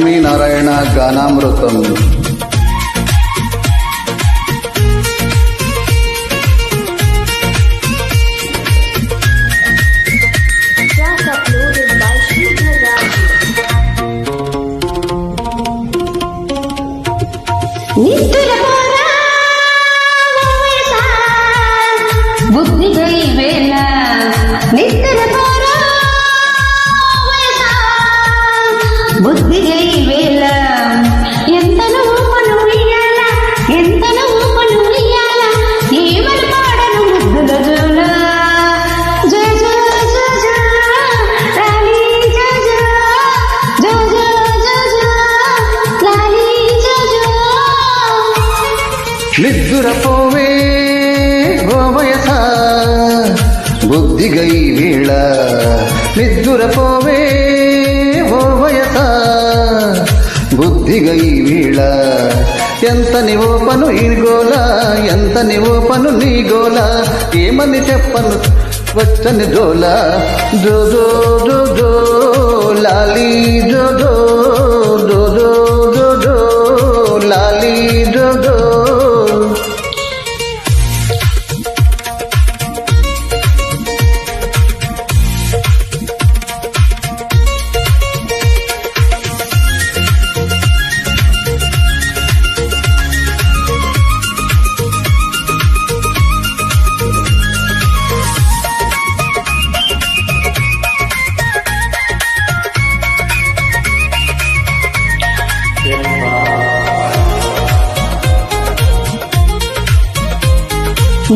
లక్ష్మీనారాయణ గానామృతం. బుద్ధి వేళ ఎంత నువ్వు పనుయ్యాల ఎంత నువ్వు పనుయ్యాల ఏమని పాడను ముద్దుల జోల జో జో జో జో లాలి జో జో జో జో జో జో లాలి జో జో. నిద్దురపోవే ఓ వయస బుద్ధిగై వేళ, నిద్దురపోవే ఓ వయస బుద్ధిగై వేళ. ఎంత నీవో పను ఈ గోల, ఎంత నీవో పను నీ గోల, ఏమని చెప్పను వచ్చని జోల. జో జో జో జో లాలి జో జో జో జో జో జో లాలి జో జో.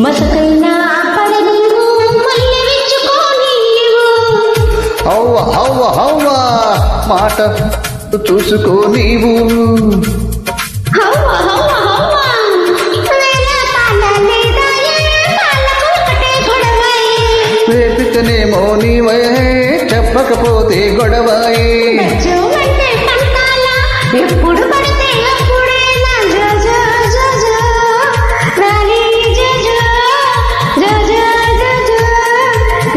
మసకైనా పడనీవు మల్లె విచ్చుకోనీవు. హవ్వ హవ్వ హవ్వ మాట చూసుకో నీవు. హవ్వ హవ్వ హవ్వ వేళ పాల లేదా పాలకు ఒకటే గొడవై. రేపితేనేమో నీవే చెప్పకపోతే గొడవాయే. అంటే పంతాల ఎప్పుడు పడితే అప్పుడేనా జో జో జో జో లాలి జో జో జో జో జో జో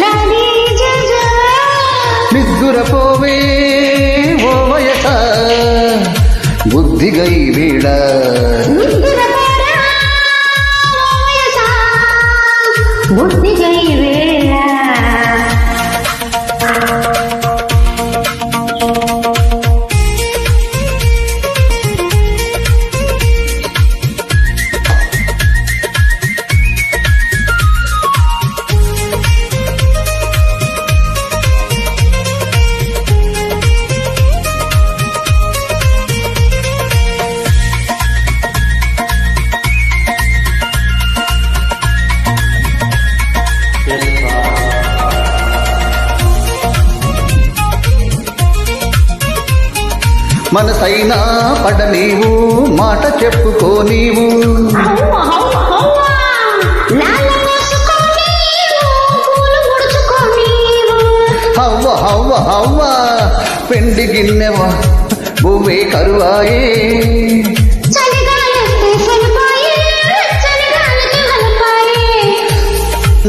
లాలి జో జో. నిద్దురపోవే ఓ వయస బుద్ధిగై వేళ. నిద్దురపోరా ఓ వయస బుద్ధిగై వేళ. మనసైనా పడ నీవు మాట చెప్పుకో నీవు. హవ్వ హవ్వ హవ్వ లాల మోసుకోనీవు పూలు ముడుచుకోనీవు. హవ్వ హవ్వ హవ్వ పెండి గిన్నెవ భూమే కరువాయే. చలిగాలొస్తే సరిపోయే చలిగాలికి హలపాయే.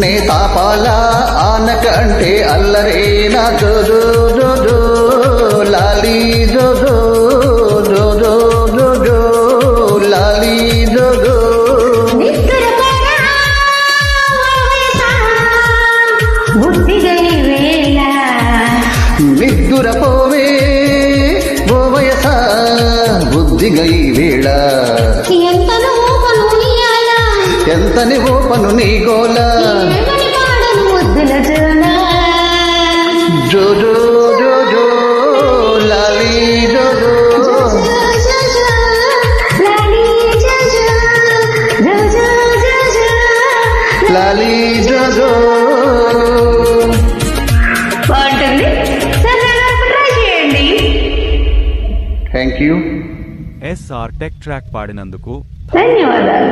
నే తాపాల ఆనక అంటే అల్లరేనా. జో జో జో జో లాలి జో జో జో జో జో జో లాలి జో జో. నిద్దురపోరా ఓ వయస బుద్ధిగై వేళ. నిద్దురపోవే ఓ వయస బుద్ధిగై వేళ. ఎంత నువ్వు పనుయ్యాల ఎంత నీవో పను నీ గోల. ఏమని పాడను ముద్దుల జోల. జో జో జో జో లాలి జో జో జో జో జో లాలి జో జో జో జో జో జో లాలి జో జో. బాగుంటుంది. సరదాగా ట్రై చేయండి. Thank you. SR tech track పాడినందుకు ధన్యవాదాలు.